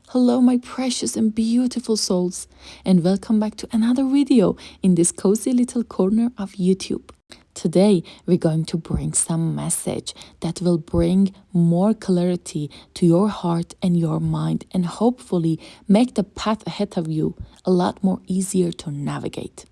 Hello, my precious and beautiful souls, and welcome back to another video in this cozy little corner of YouTube. Today, we're going to bring some message that will bring more clarity to your heart and your mind, and hopefully make the path ahead of you a lot more easier to navigate.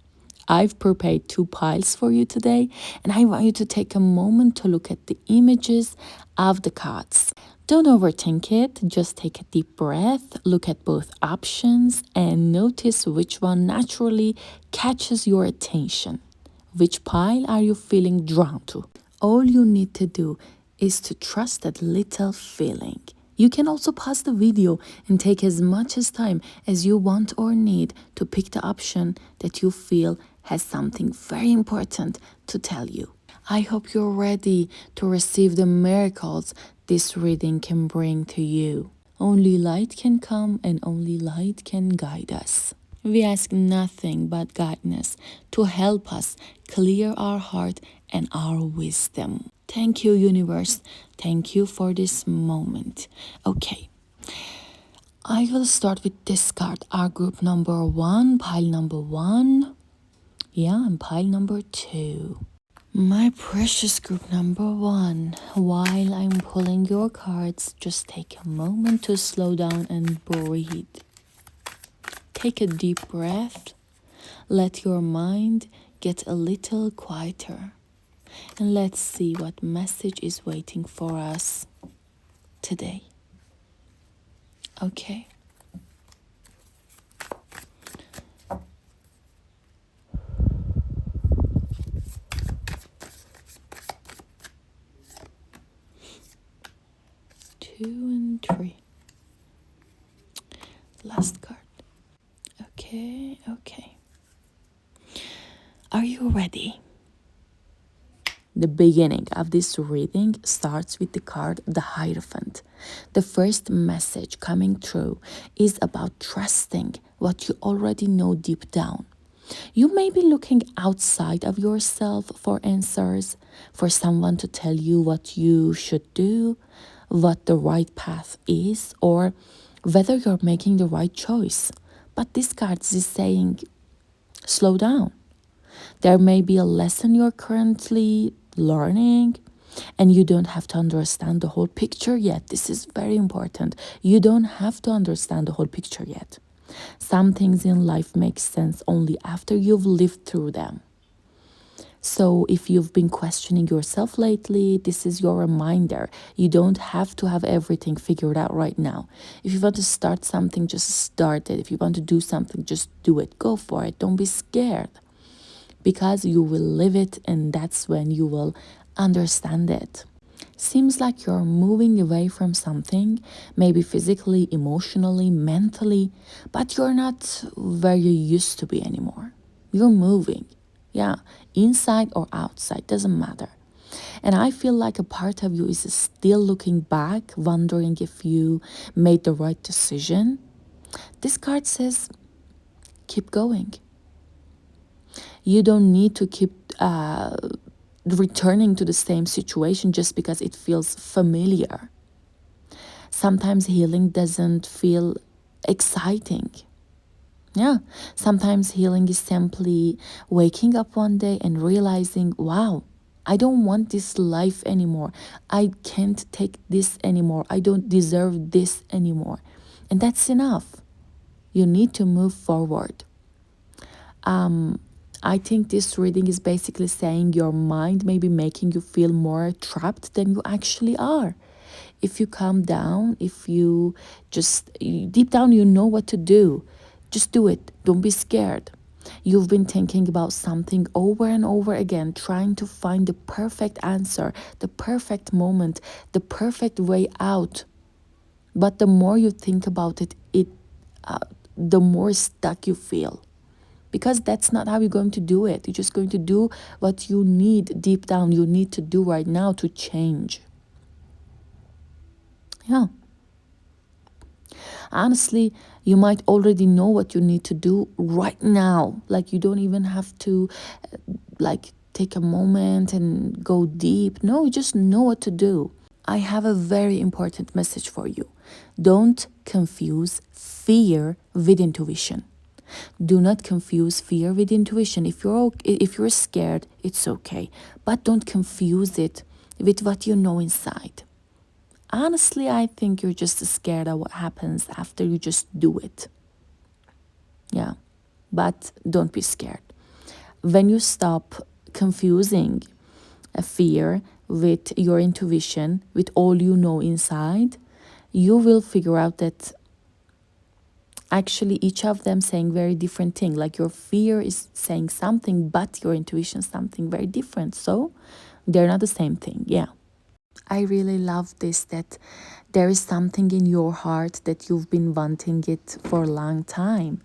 I've prepared two piles for you today, and I want you to take a moment to look at the images of the cards. Don't overthink it, just take a deep breath, look at both options, and notice which one naturally catches your attention. Which pile are you feeling drawn to? All you need to do is to trust that little feeling. You can also pause the video and take as much as time as you want or need to pick the option that you feel has something very important to tell you. I hope you're ready to receive the miracles this reading can bring to you. Only light can come and only light can guide us. We ask nothing but guidance to help us clear our heart and our wisdom. Thank you, universe. Thank you for this moment. Okay. I will start with this card, our group number 1, pile number 1. Yeah, and pile number 2. My precious group number 1, while I'm pulling your cards, just take a moment to slow down and breathe. Take a deep breath. Let your mind get a little quieter. And let's see what message is waiting for us today. Okay. Two and 3. Last card. Okay. Are you ready? The beginning of this reading starts with the card the Hierophant. The first message coming through is about trusting what you already know deep down. You may be looking outside of yourself for answers, for someone to tell you what you should do, what the right path is, or whether you're making the right choice. But this card is saying, slow down. There may be a lesson you're currently learning, and you don't have to understand the whole picture yet. This is very important. You don't have to understand the whole picture yet. Some things in life make sense only after you've lived through them. So if you've been questioning yourself lately, this is your reminder. You don't have to have everything figured out right now. If you want to start something, just start it. If you want to do something, just do it. Go for it. Don't be scared. Because you will live it, and that's when you will understand it. Seems like you're moving away from something, maybe physically, emotionally, mentally, but you're not where you used to be anymore. You're moving. Yeah, inside or outside, doesn't matter. And I feel like a part of you is still looking back, wondering if you made the right decision. This card says, keep going. You don't need to keep returning to the same situation just because it feels familiar. Sometimes healing doesn't feel exciting. Yeah, sometimes healing is simply waking up one day and realizing, wow, I don't want this life anymore. I can't take this anymore. I don't deserve this anymore. And that's enough. You need to move forward. I think this reading is basically saying your mind may be making you feel more trapped than you actually are. If you calm down, if you just deep down you know what to do, just do it. Don't be scared. You've been thinking about something over and over again, trying to find the perfect answer, the perfect moment, the perfect way out. But the more you think about it, the more stuck you feel. Because that's not how you're going to do it. You're just going to do what you need deep down. You need to do right now to change. Yeah. Honestly, you might already know what you need to do right now. Like you don't even have to take a moment and go deep. No, you just know what to do. I have a very important message for you. Don't confuse fear with intuition. Do not confuse fear with intuition. If you're scared, it's okay, but don't confuse it with what you know inside. Honestly, I think you're just scared of what happens after you just do it. Yeah, but don't be scared. When you stop confusing a fear with your intuition, with all you know inside, you will figure out that actually each of them saying very different thing. Like your fear is saying something, but your intuition is something very different. So they're not the same thing. Yeah. I really love this, that there is something in your heart that you've been wanting it for a long time.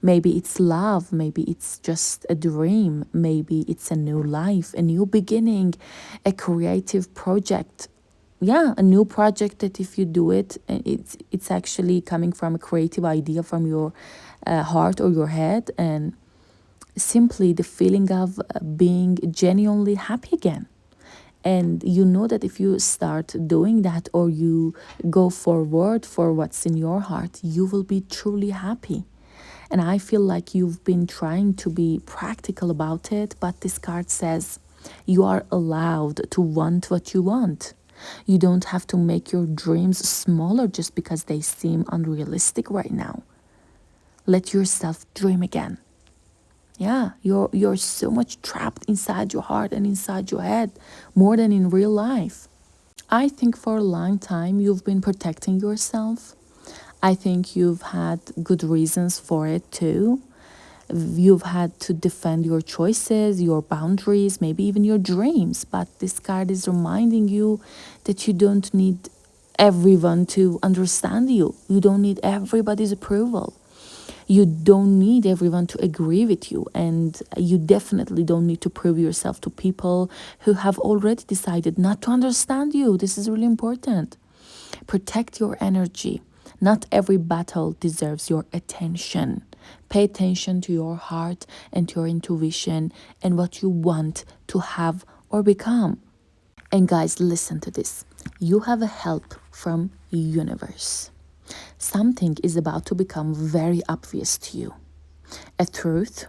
Maybe it's love, maybe it's just a dream, maybe it's a new life, a new beginning, a creative project. Yeah, a new project that if you do it, it's actually coming from a creative idea from your heart or your head, and simply the feeling of being genuinely happy again. And you know that if you start doing that, or you go forward for what's in your heart, you will be truly happy. And I feel like you've been trying to be practical about it, but this card says you are allowed to want what you want. You don't have to make your dreams smaller just because they seem unrealistic right now. Let yourself dream again. Yeah, you're so much trapped inside your heart and inside your head, more than in real life. I think for a long time you've been protecting yourself. I think you've had good reasons for it too. You've had to defend your choices, your boundaries, maybe even your dreams. But this card is reminding you that you don't need everyone to understand you. You don't need everybody's approval. You don't need everyone to agree with you. And you definitely don't need to prove yourself to people who have already decided not to understand you. This is really important. Protect your energy. Not every battle deserves your attention. Pay attention to your heart and to your intuition and what you want to have or become. And guys, listen to this. You have a help from universe. Something is about to become very obvious to you. A truth,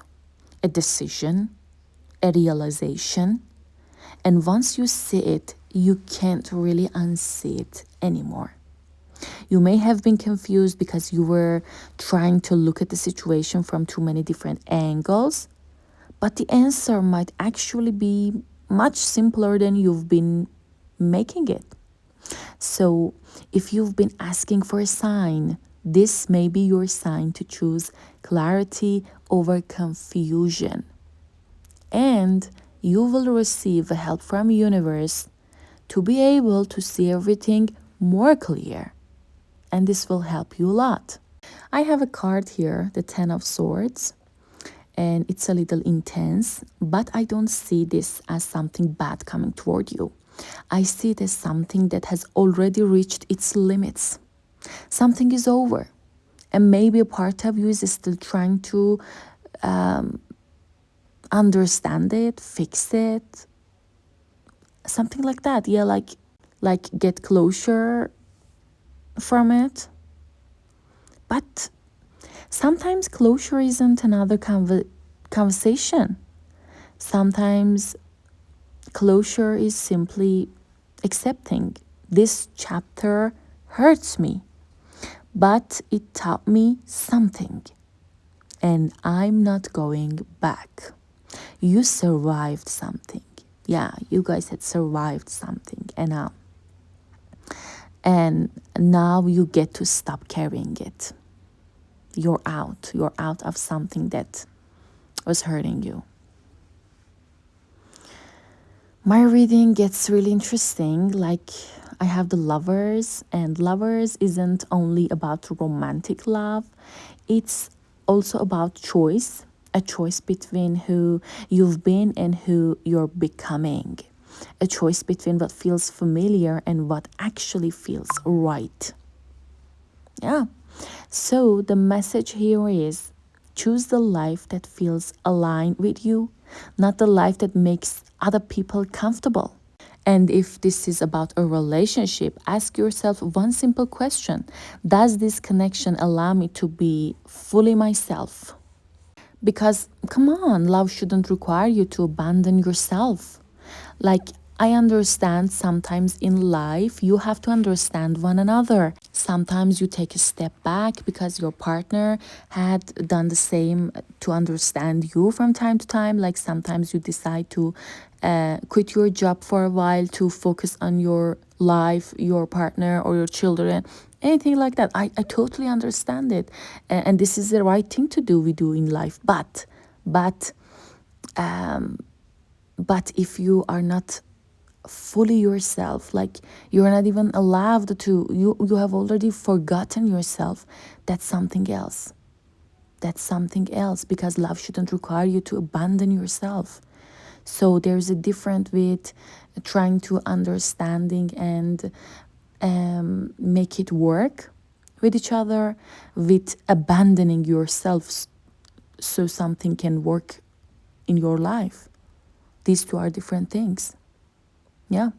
a decision, a realization. And once you see it, you can't really unsee it anymore. You may have been confused because you were trying to look at the situation from too many different angles, but the answer might actually be much simpler than you've been making it. So, if you've been asking for a sign, this may be your sign to choose clarity over confusion. And you will receive help from universe to be able to see everything more clear. And this will help you a lot. I have a card here, the Ten of Swords, and it's a little intense, but I don't see this as something bad coming toward you. I see it as something that has already reached its limits. Something is over, and maybe a part of you is still trying to understand it, fix it, something like that. Yeah, like get closure from it. But sometimes closure isn't another conversation. Sometimes closure is simply accepting this chapter hurts me, but it taught me something, and I'm not going back. You survived something. Yeah, you guys had survived something, and now you get to stop carrying it. You're out of something that was hurting you. My reading gets really interesting. Like, I have the Lovers, and Lovers isn't only about romantic love, it's also about choice, a choice between who you've been and who you're becoming, a choice between what feels familiar and what actually feels right. Yeah. So the message here is choose the life that feels aligned with you, not the life that makes other people comfortable. And if this is about a relationship, ask yourself one simple question: does this connection allow me to be fully myself? Because, come on, love shouldn't require you to abandon yourself. Like, I understand sometimes in life you have to understand one another. Sometimes you take a step back because your partner had done the same to understand you from time to time. Like, sometimes you decide to quit your job for a while to focus on your life, your partner, or your children, anything like that. I totally understand it. And this is the right thing to do, we do in life. But, but if you are not fully yourself, like you're not even allowed to, you have already forgotten yourself, that's something else. That's something else, because love shouldn't require you to abandon yourself. So there's a difference with trying to understanding and make it work with each other, with abandoning yourself so something can work in your life. These two are different things. Yeah.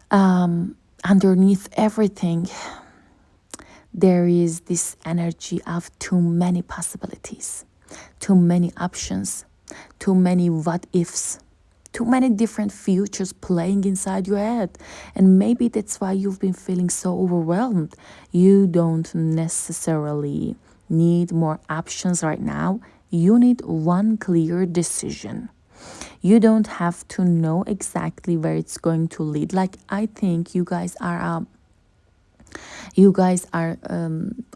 Underneath everything, there is this energy of too many possibilities, too many options, too many what ifs, too many different futures playing inside your head. And maybe that's why you've been feeling so overwhelmed. You don't necessarily need more options right now. You need one clear decision. You don't have to know exactly where it's going to lead. Like, I think you guys are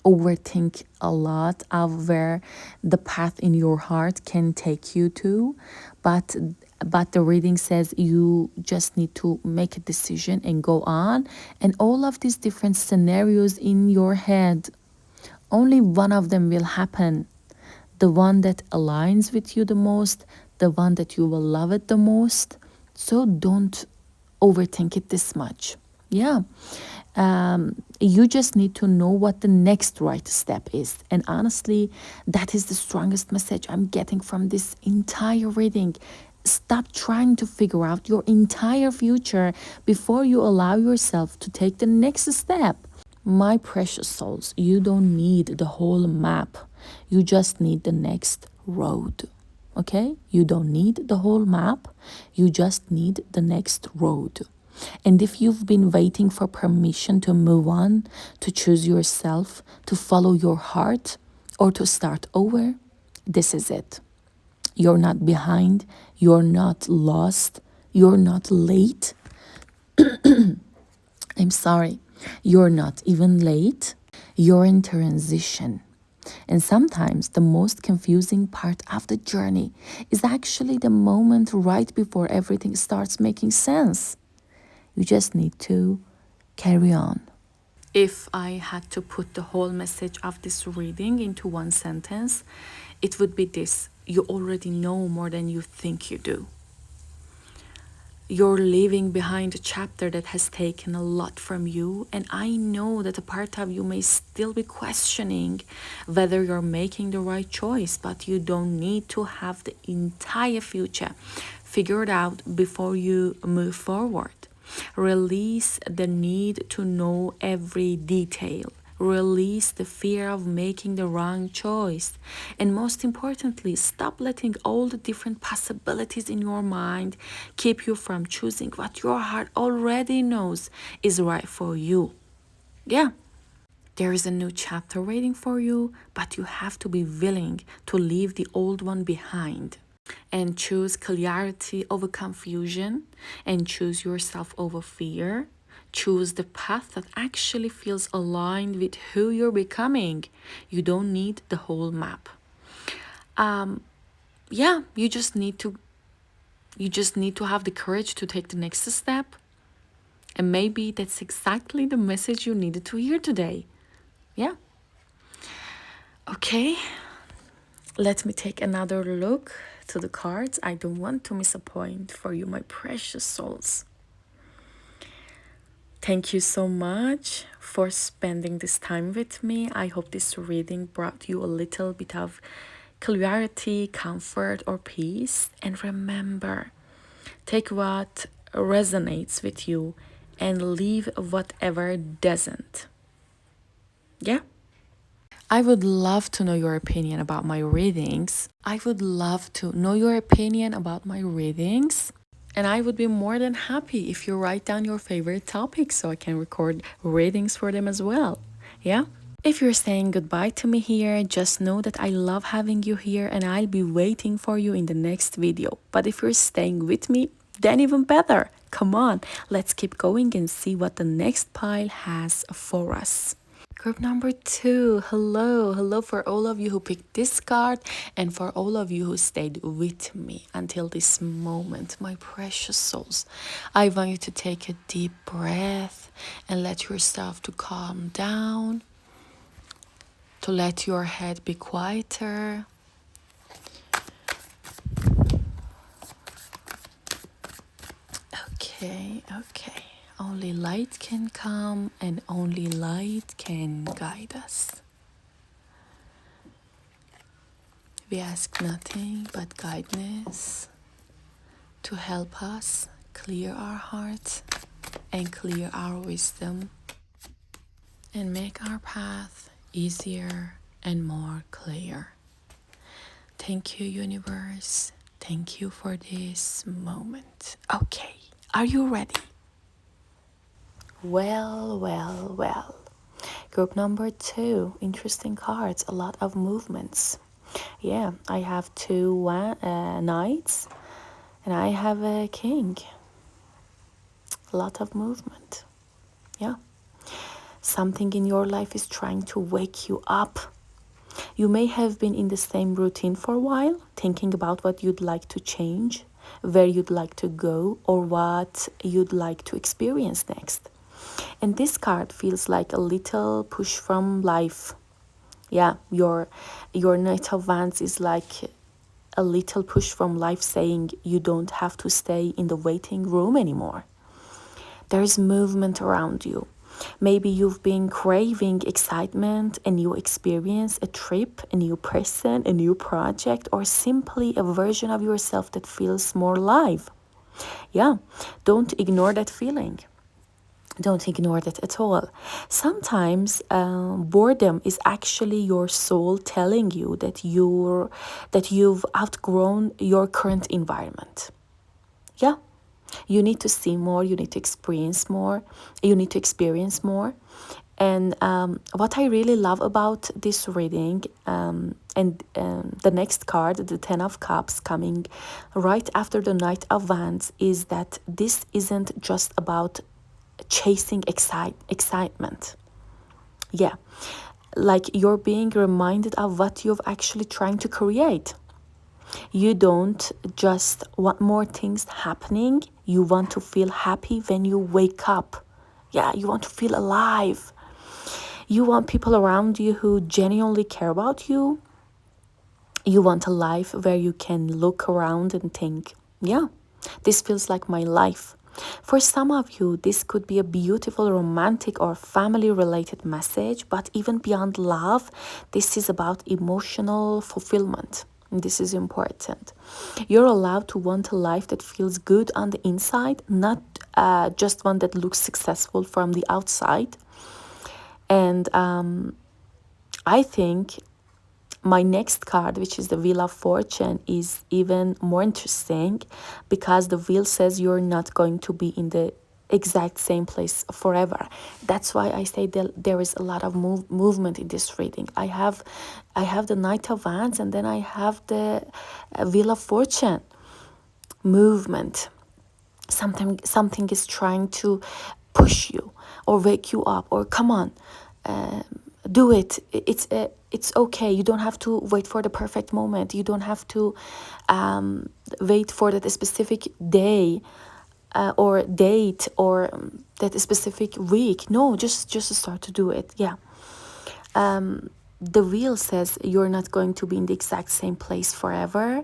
overthink a lot of where the path in your heart can take you to, but the reading says you just need to make a decision and go on. And all of these different scenarios in your head, only one of them will happen, the one that aligns with you the most, the one that you will love it the most. So don't overthink it this much. Yeah. You just need to know what the next right step is. And honestly, that is the strongest message I'm getting from this entire reading. Stop trying to figure out your entire future before you allow yourself to take the next step. My precious souls, you don't need the whole map. You just need the next road. Okay? You don't need the whole map. You just need the next road. And if you've been waiting for permission to move on, to choose yourself, to follow your heart, or to start over, this is it. You're not behind. You're not lost. You're not late. I'm sorry. You're not even late. You're in transition. And sometimes the most confusing part of the journey is actually the moment right before everything starts making sense. You just need to carry on. If I had to put the whole message of this reading into one sentence, it would be this: you already know more than you think you do. You're leaving behind a chapter that has taken a lot from you, and I know that a part of you may still be questioning whether you're making the right choice, but you don't need to have the entire future figured out before you move forward. Release the need to know every detail. Release the fear of making the wrong choice. And most importantly, stop letting all the different possibilities in your mind keep you from choosing what your heart already knows is right for you. Yeah, there is a new chapter waiting for you, but you have to be willing to leave the old one behind and choose clarity over confusion, and choose yourself over fear. Choose the path that actually feels aligned with who you're becoming. You don't need the whole map. Yeah, you just need to have the courage to take the next step. And maybe that's exactly the message you needed to hear today. Yeah. Okay, let me take another look to the cards. I don't want to miss a point for you, my precious souls. Thank you so much for spending this time with me. I hope this reading brought you a little bit of clarity, comfort, or peace. And remember, Take what resonates with you and leave whatever doesn't. Yeah? I would love to know your opinion about my readings. I would love to know your opinion about my readings. And I would be more than happy if you write down your favorite topics so I can record readings for them as well. Yeah? If you're saying goodbye to me here, just know that I love having you here and I'll be waiting for you in the next video. But if you're staying with me, then even better. Come on, let's keep going and see what the next pile has for us. Group number 2, hello. Hello for all of you who picked this card and for all of you who stayed with me until this moment, my precious souls. I want you to take a deep breath and let yourself to calm down, to let your head be quieter. Okay. Only light can come and only light can guide us. We ask nothing but guidance to help us clear our hearts and clear our wisdom and make our path easier and more clear. Thank you, universe. Thank you for this moment. Okay, are you ready? Well. Group number 2, interesting cards, a lot of movements. Yeah, I have 2 knights and I have a king. A lot of movement. Yeah. Something in your life is trying to wake you up. You may have been in the same routine for a while, thinking about what you'd like to change, where you'd like to go, or what you'd like to experience next. And this card feels like a little push from life. Yeah, your Knight of Wands is like a little push from life saying you don't have to stay in the waiting room anymore. There is movement around you. Maybe you've been craving excitement, a new experience, a trip, a new person, a new project, or simply a version of yourself that feels more alive. Yeah, don't ignore that feeling. Don't ignore that at all. Sometimes boredom is actually your soul telling you that you've outgrown your current environment. Yeah, you need to see more. You need to experience more. You need to experience more. And what I really love about this reading, and the next card, the Ten of Cups, coming right after the Knight of Wands, is that this isn't just about chasing excitement. Yeah, like you're being reminded of what you've actually trying to create. You don't just want more things happening, you want to feel happy when you wake up. Yeah, you want to feel alive. You want people around you who genuinely care about you. You want a life where you can look around and think, yeah, this feels like my life. For some of you, this could be a beautiful romantic or family-related message, but even beyond love, this is about emotional fulfillment. And this is important. You're allowed to want a life that feels good on the inside, not just one that looks successful from the outside. And I think my next card, which is the Wheel of Fortune, is even more interesting because the wheel says you're not going to be in the exact same place forever. That's why I say that there is a lot of movement in this reading. I have the Knight of Wands and then I have the Wheel of Fortune. Movement. Something is trying to push you or wake you up or come on, do it. It's okay. You don't have to wait for the perfect moment. You don't have to wait for that specific day or date or that specific week. No, just start to do it. Yeah. The wheel says you're not going to be in the exact same place forever.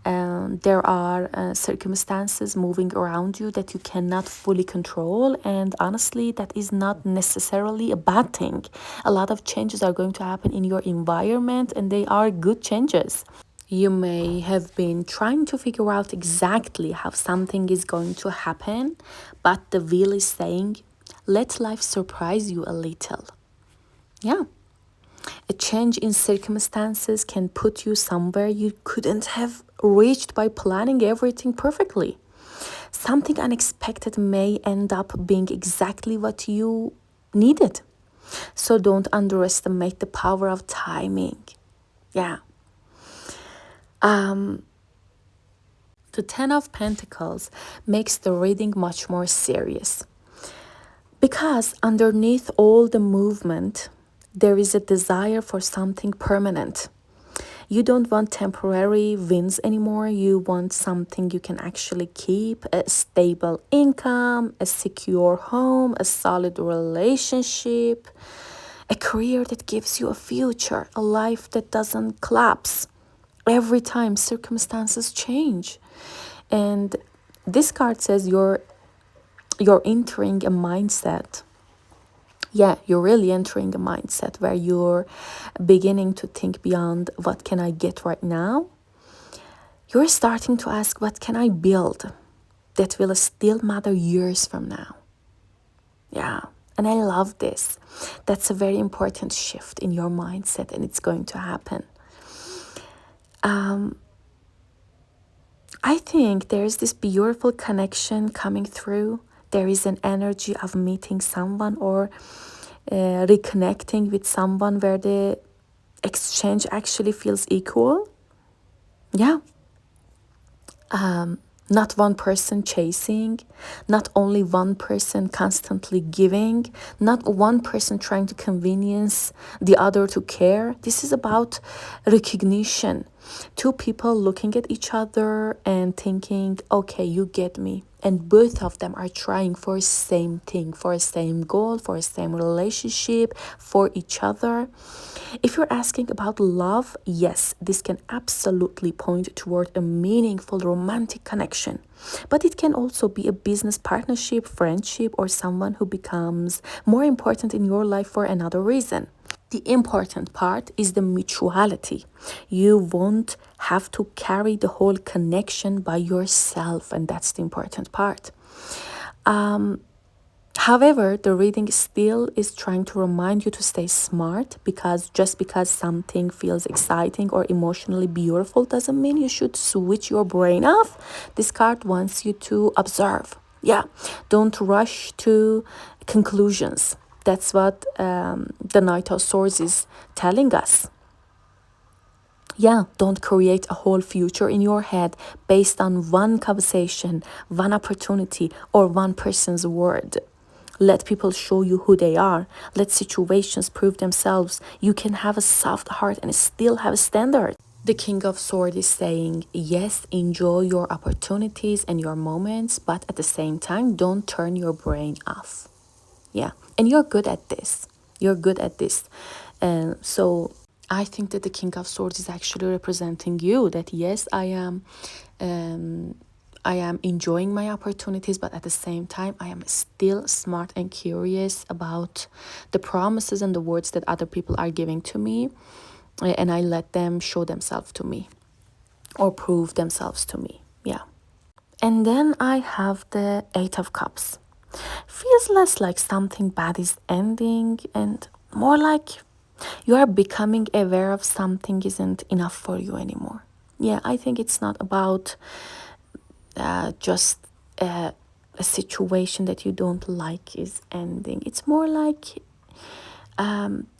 There are circumstances moving around you that you cannot fully control, and honestly that is not necessarily a bad thing. A lot of changes are going to happen in your environment and they are good changes. You may have been trying to figure out exactly how something is going to happen, but the wheel is saying, let life surprise you a little. Yeah. A change in circumstances can put you somewhere you couldn't have reached by planning everything perfectly. Something unexpected may end up being exactly what you needed. So don't underestimate the power of timing. Yeah. The Ten of Pentacles makes the reading much more serious. Because underneath all the movement, there is a desire for something permanent. You don't want temporary wins anymore. You want something you can actually keep, a stable income, a secure home, a solid relationship, a career that gives you a future, a life that doesn't collapse every time circumstances change. And this card says you're entering a mindset. Yeah, you're really entering a mindset where you're beginning to think beyond what can I get right now. You're starting to ask, what can I build that will still matter years from now? Yeah, and I love this. That's a very important shift in your mindset, and it's going to happen. I think there's this beautiful connection coming through. There is an energy of meeting someone or reconnecting with someone where the exchange actually feels equal. Yeah. Not one person chasing, not only one person constantly giving, not one person trying to convenience the other to care. This is about recognition. Two people looking at each other and thinking, okay, you get me. And both of them are trying for the same thing, for the same goal, for the same relationship, for each other. If you're asking about love, yes, this can absolutely point toward a meaningful romantic connection. But it can also be a business partnership, friendship, or someone who becomes more important in your life for another reason. The important part is the mutuality. You won't have to carry the whole connection by yourself, and that's the important part. However, the reading still is trying to remind you to stay smart, because just because something feels exciting or emotionally beautiful doesn't mean you should switch your brain off. This card wants you to observe. Yeah, don't rush to conclusions. That's what the Knight of Swords is telling us. Yeah, don't create a whole future in your head based on one conversation, one opportunity, or one person's word. Let people show you who they are. Let situations prove themselves. You can have a soft heart and still have a standard. The King of Swords is saying, yes, enjoy your opportunities and your moments, but at the same time, don't turn your brain off. Yeah, and you're good at this. You're good at this. So I think that the King of Swords is actually representing you, that yes, I am enjoying my opportunities, but at the same time, I am still smart and curious about the promises and the words that other people are giving to me, and I let them show themselves to me or prove themselves to me. Yeah. And then I have the Eight of Cups. Feels less like something bad is ending and more like you are becoming aware of something isn't enough for you anymore. Yeah, I think it's not about just a situation that you don't like is ending. It's more like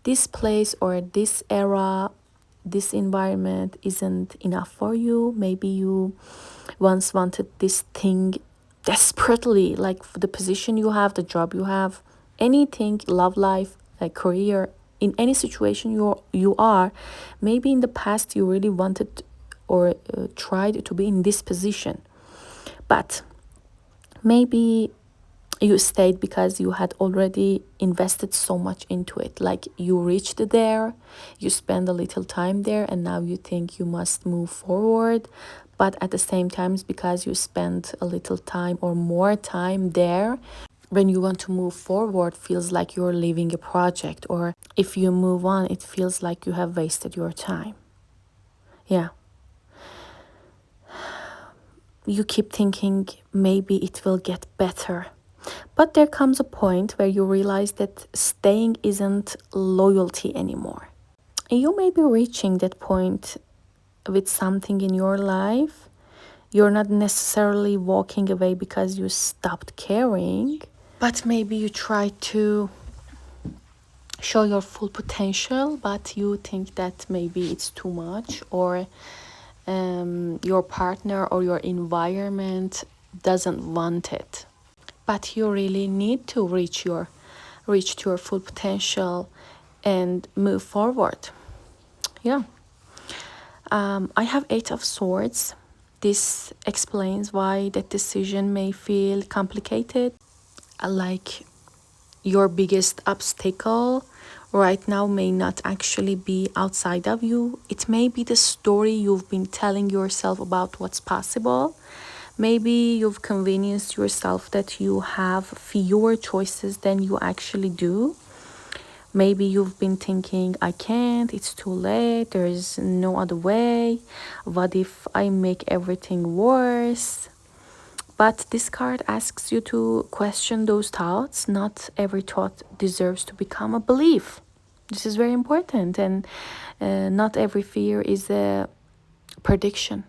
this place or this era, this environment isn't enough for you. Maybe you once wanted this thing desperately, like the position you have, the job you have, anything, love life, a career, in any situation you are. Maybe in the past you really wanted or tried to be in this position, but maybe you stayed because you had already invested so much into it. Like you reached there, you spend a little time there, and now you think you must move forward. But at the same time, it's because you spent a little time or more time there, when you want to move forward, feels like you're leaving a project, or if you move on, it feels like you have wasted your time. Yeah. you keep thinking maybe it will get better. But there comes a point where you realize that staying isn't loyalty anymore. You may be reaching that point with something in your life. You're not necessarily walking away because you stopped caring, but maybe you try to show your full potential, but you think that maybe it's too much, or your partner or your environment doesn't want it. But you really need to reach to your full potential and move forward. Yeah. I have Eight of Swords. This explains why that decision may feel complicated, like your biggest obstacle right now may not actually be outside of you. It may be the story you've been telling yourself about what's possible. Maybe you've convinced yourself that you have fewer choices than you actually do. Maybe you've been thinking, I can't, it's too late, there is no other way. What if I make everything worse? But this card asks you to question those thoughts. Not every thought deserves to become a belief. This is very important, and not every fear is a prediction.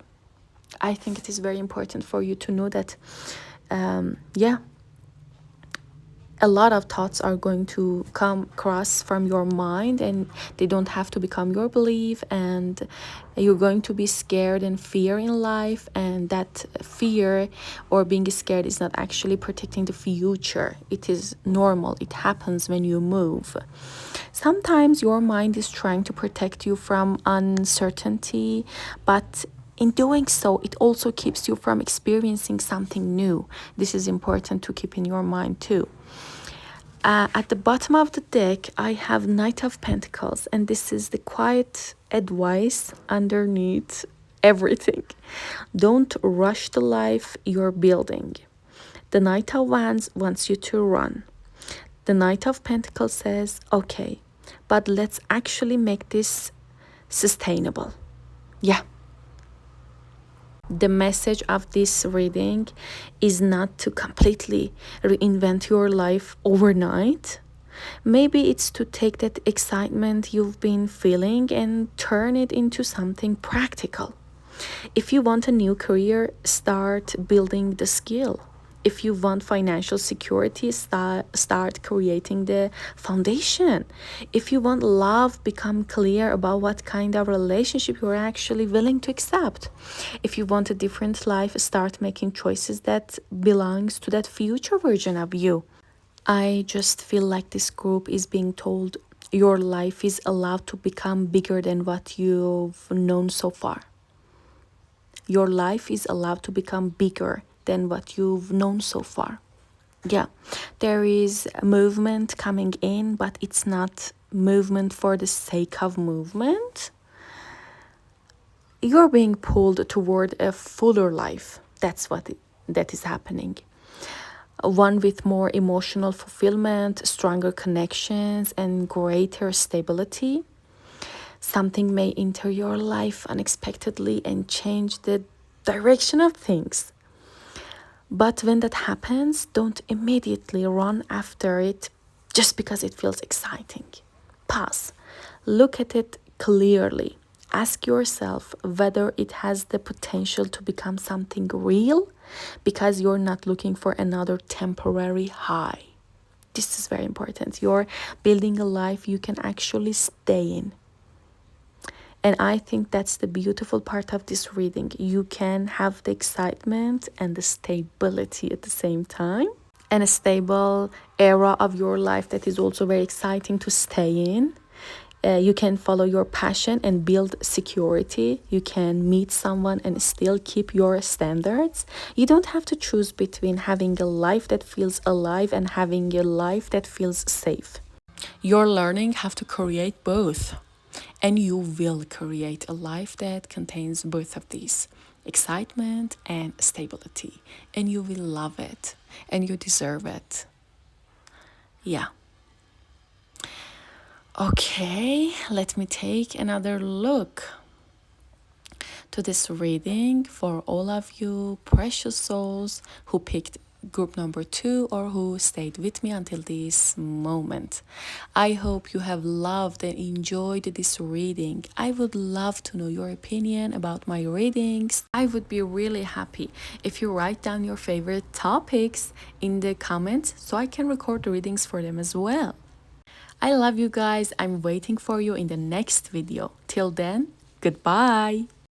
I think it is very important for you to know that, yeah, a lot of thoughts are going to come across from your mind, and they don't have to become your belief, and you're going to be scared and fear in life, and that fear or being scared is not actually protecting the future. It is normal. It happens when you move. Sometimes your mind is trying to protect you from uncertainty, but in doing so, it also keeps you from experiencing something new. This is important to keep in your mind too. At the bottom of the deck, I have Knight of Pentacles, and this is the quiet advice underneath everything. Don't rush the life you're building. The Knight of Wands wants you to run. The Knight of Pentacles says, okay, but let's actually make this sustainable. Yeah. The message of this reading is not to completely reinvent your life overnight. Maybe it's to take that excitement you've been feeling and turn it into something practical. If you want a new career, start building the skill. If you want financial security, start creating the foundation. If you want love, become clear about what kind of relationship you're actually willing to accept. If you want a different life, start making choices that belongs to that future version of you. I just feel like this group is being told your life is allowed to become bigger than what you've known so far. Your life is allowed to become bigger than what you've known so far. Yeah, there is a movement coming in, but it's not movement for the sake of movement. You're being pulled toward a fuller life. That is happening. One with more emotional fulfillment, stronger connections, and greater stability. Something may enter your life unexpectedly and change the direction of things. But when that happens, don't immediately run after it just because it feels exciting. Pause. Look at it clearly. Ask yourself whether it has the potential to become something real, because you're not looking for another temporary high. This is very important. You're building a life you can actually stay in. And I think that's the beautiful part of this reading. You can have the excitement and the stability at the same time, and a stable era of your life that is also very exciting to stay in. You can follow your passion and build security. You can meet someone and still keep your standards. You don't have to choose between having a life that feels alive and having a life that feels safe. You're learning how to create both. And you will create a life that contains both of these, excitement and stability. And you will love it. And you deserve it. Yeah. Okay, let me take another look. to this reading for all of you precious souls who picked group number 2 or who stayed with me until this moment. I hope you have loved and enjoyed this reading. I would love to know your opinion about my readings. I would be really happy if you write down your favorite topics in the comments so I can record the readings for them as well. I love you guys. I'm waiting for you in the next video. Till then, goodbye.